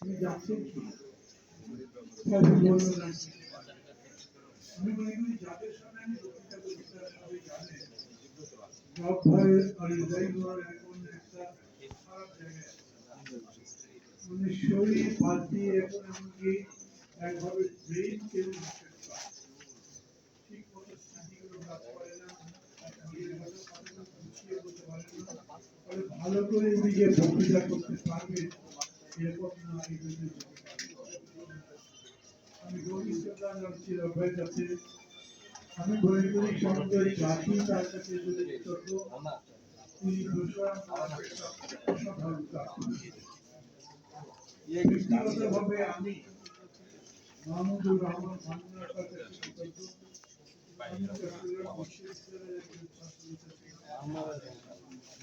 আমি যাচ্ছেন কি আমি মনে করি যাদের সামনে আমি বক্তৃতা করি তারা সবাই জানেন সব ভয়ের আলজাইমার এখন একটা খারাপ জায়গায় মানে শরীর বাদ দিয়ে এখন এমনকি একভাবে ব্রেন কেউ ঠিক মতো স্মৃতিগুলো কাজ করে না, ভালো করে উনি যে বক্তৃতা করতে পারবেন এরকম না। আমি গভীর শ্রদ্ধা জানাচ্ছি রবের কাছে। আমি মনে করি সমুদ্রের গাছই তার কাছে তিনি ব্যক্তিগতভাবে আমি মাহমুদুর রহমান ভান্ডার কাছে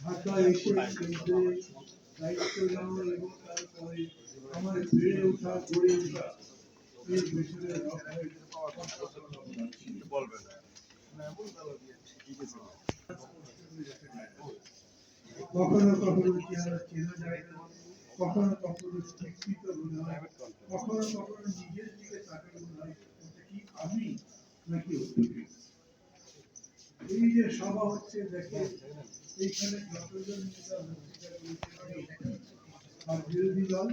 ঢাকা এসে কেন্দ্রে দায়িত্ব নেওয়া এবং তারপরে আমার বেড়ে ওঠা গড়ে ওঠা এর পেছনে কখনো কখনো চেহারা চেনা যায় না, কখনো কখনো শিক্ষিত মনে হয়, কখনো কখনো নিজের দিকে তাকালে মনে হয় কি আমি নাকি এই যে সভা হচ্ছে দেখে এইখানে যতজন আর বিরোধী দল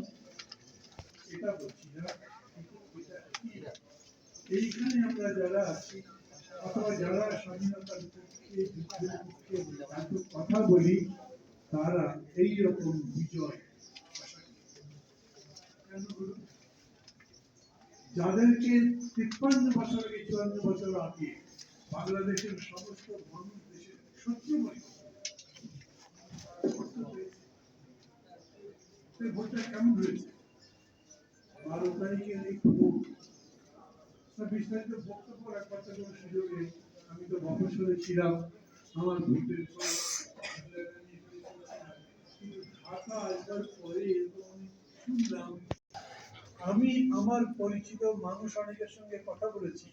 এটা বলছি না, এইখানে আমরা যারা আছি অথবা যারা স্বাধীনতার কথা বলি তারা এইরকম বিজয় যাদেরকে 53 বছর আগে 54 বছর আগে বাংলাদেশের সমস্ত মানুষ দেশের শত্রু বলে ভোটটা কেমন হয়েছে 12 তারিখের এই বিস্তারিত বক্তব্য রাখবার কোনো সুযোগে আমি তো মফস্বলে ছিলাম, আমার ভোটের ঢাকা আসবার পরে শুনলাম, আমি আমার পরিচিত মানুষ অনেকের সঙ্গে কথা বলেছি,